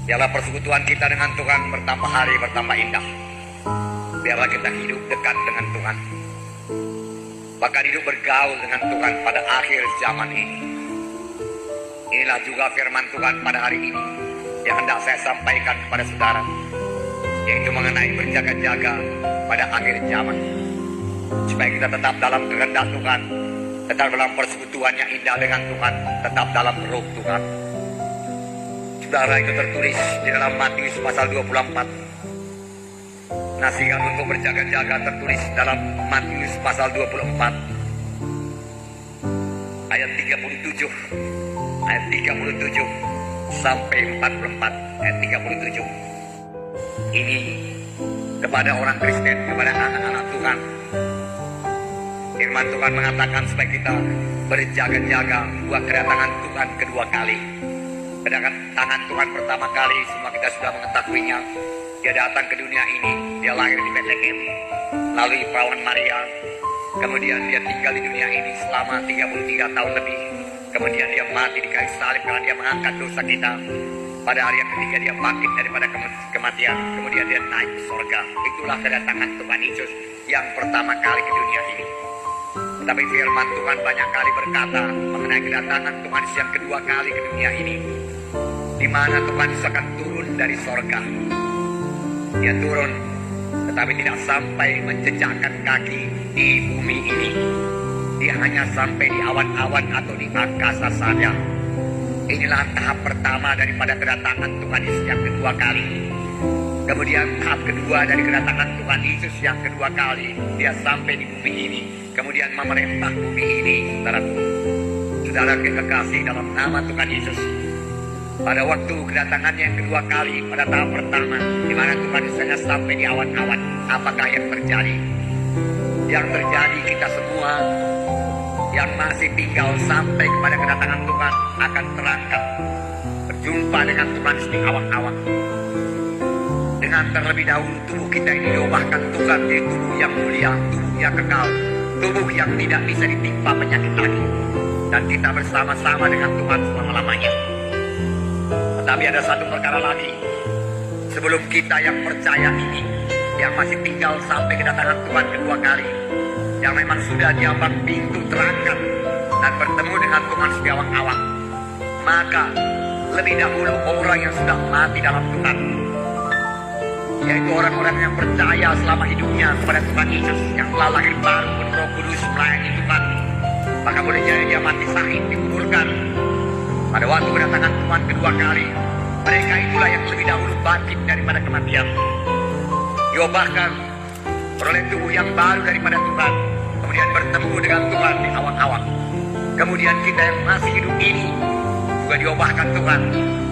Biarlah persekutuan kita dengan Tuhan bertambah hari bertambah indah. Biarlah kita hidup dekat dengan Tuhan, bahkan hidup bergaul dengan Tuhan pada akhir zaman ini. Inilah juga firman Tuhan pada hari ini yang hendak saya sampaikan kepada saudara, yaitu mengenai berjaga-jaga pada akhir zaman, supaya kita tetap dalam kehendak Tuhan, tetap dalam persekutuan yang indah dengan Tuhan, tetap dalam roh Tuhan. Saudara, itu tertulis di dalam Matius pasal 24. Nasihat untuk berjaga-jaga tertulis dalam Matius pasal 24 ayat 37 sampai 44. Ayat 37 ini kepada orang Kristen, kepada anak-anak Tuhan. Firman Tuhan mengatakan supaya kita berjaga-jaga buat kedatangan Tuhan kedua kali. Kedatangan Tuhan pertama kali semua kita sudah mengetahuinya. Dia datang ke dunia ini, dia lahir di Bethlehem melalui perawan Maria. Kemudian dia tinggal di dunia ini selama 33 tahun lebih. Kemudian dia mati di kayu salib karena dia mengangkat dosa kita. Pada hari yang ketiga dia bangkit daripada kematian. Kemudian dia naik ke surga. Itulah kedatangan Tuhan Yesus yang pertama kali ke dunia ini. Tetapi firman Tuhan banyak kali berkata mengenai kedatangan Tuhan Yesus yang kedua kali ke dunia ini, di mana Tuhan Yesus akan turun dari surga. Dia turun, tetapi tidak sampai menjejakkan kaki di bumi ini. Dia hanya sampai di awan-awan atau di angkasa saja. Inilah tahap pertama daripada kedatangan Tuhan Yesus yang kedua kali. Kemudian tahap kedua dari kedatangan Tuhan Yesus yang kedua kali, dia sampai di bumi ini. Kemudian memerintah bumi ini, saudara kekasih dalam nama Tuhan Yesus. Pada waktu kedatangannya yang kedua kali, pada tahap pertama, di mana Tuhan Yesus sampai di awan-awan, apakah yang terjadi? Yang terjadi, kita semua yang masih tinggal sampai kepada kedatangan Tuhan akan terangkat berjumpa dengan Tuhan di awan-awan. Dengan terlebih dahulu tubuh kita ini diubahkan Tuhan menjadi tubuh yang mulia, tubuh yang kekal, tubuh yang tidak bisa ditimpa penyakit lagi, dan kita bersama-sama dengan Tuhan selama-lamanya. Tetapi ada satu perkara lagi, sebelum kita yang percaya ini, yang masih tinggal sampai kedatangan Tuhan kedua kali, yang memang sudah diambang pintu terangkat dan bertemu dengan Tuhan di awang-awang, maka lebih dahulu orang yang sudah mati dalam Tuhan, yaitu orang-orang yang percaya selama hidupnya kepada Tuhan Yesus, yang telah lahir baru menurut Roh Kudus melayani Tuhan, maka boleh jadi dia mati syahid, dikuburkan. Pada waktu kedatangan Tuhan kedua kali, mereka itulah yang lebih dahulu bangkit daripada kematian, diubahkan oleh tubuh yang baru daripada Tuhan, kemudian bertemu dengan Tuhan di awang-awang. Kemudian kita yang masih hidup ini juga diubahkan Tuhan,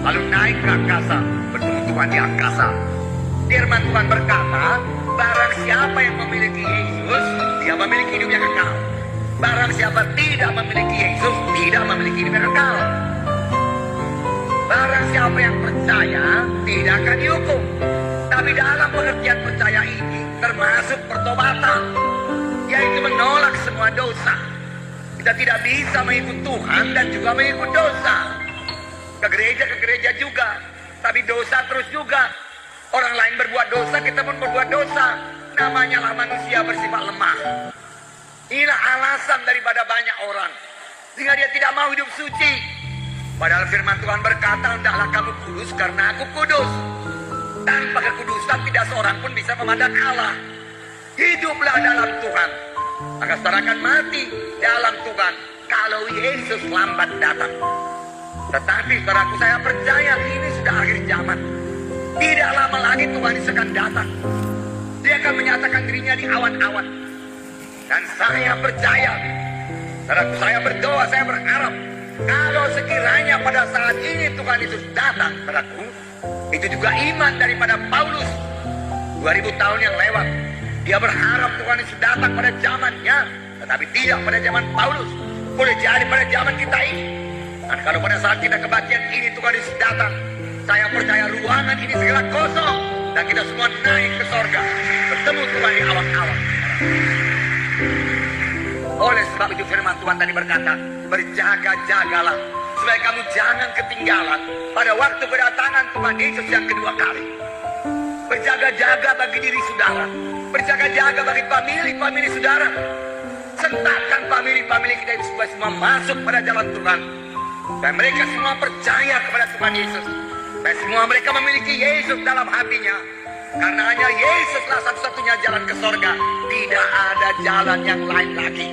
lalu naik ke angkasa, bertemu Tuhan di angkasa. Firman Tuhan berkata, barang siapa yang memiliki Yesus, dia memiliki hidup yang kekal. Barang siapa tidak memiliki Yesus, tidak memiliki hidup yang kekal. Barang siapa yang percaya tidak akan dihukum. Tapi dalam pengertian percaya ini termasuk pertobatan, yaitu menolak semua dosa. Kita tidak bisa mengikut Tuhan dan juga mengikut dosa. Ke gereja juga, tapi dosa terus juga. Orang lain berbuat dosa, kita pun berbuat dosa. Namanya lah manusia bersifat lemah. Inilah alasan daripada banyak orang sehingga dia tidak mau hidup suci. Padahal firman Tuhan berkata, hendaklah kamu kudus karena aku kudus. Tanpa kekudusan tidak seorang pun bisa memandang Allah. Hiduplah dalam Tuhan, maka saudara akan mati dalam Tuhan kalau Yesus lambat datang. Tetapi saudaraku, saya percaya ini sudah akhir zaman. Tidak lama lagi Tuhan Yesus akan datang. Dia akan menyatakan dirinya di awan-awan. Dan saya percaya, saudaraku, saya berdoa, saya berharap, kalau sekiranya pada saat ini Tuhan Yesus datang, saudaraku, itu juga iman daripada Paulus 2000 tahun yang lewat. Dia berharap Tuhan Yesus datang pada zamannya, tetapi tidak pada zaman Paulus. Boleh jadi pada zaman kita ini. Dan kalau pada saat kita kebaktian ini Tuhan Yesus datang, saya percaya ruangan ini segera kosong dan kita semua naik ke sorga, bertemu Tuhan di awang-awang. Oleh sebab itu firman Tuhan tadi berkata, berjaga-jagalah supaya kamu jangan ketinggalan pada waktu kedatangan Tuhan Yesus yang kedua kali. Berjaga-jaga bagi diri saudara, berjaga-jaga bagi famili saudara. Sentakkan famili kita itu supaya semua masuk pada jalan Tuhan. Dan mereka semua percaya kepada Tuhan Yesus. Dan semua mereka memiliki Yesus dalam hatinya. Karena hanya Yesuslah satu-satunya jalan ke sorga. Tidak ada jalan yang lain lagi.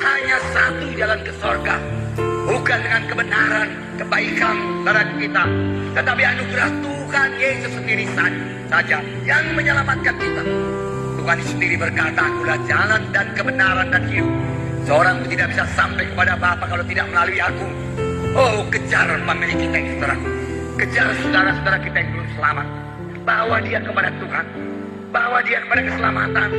Hanya satu jalan ke sorga. Bukan dengan kebenaran, kebaikan saudara kita, tetapi anugerah Tuhan Yesus sendiri saja yang menyelamatkan kita. Tuhan sendiri berkata, "Akulah jalan dan kebenaran dan hidup. Seorang pun tidak bisa sampai kepada Bapa kalau tidak melalui aku." Oh, kejar famili kita ini, saudaraku. Kejar saudara-saudara kita yang belum selamat. Bawa dia kepada Tuhan. Bawa dia kepada keselamatan.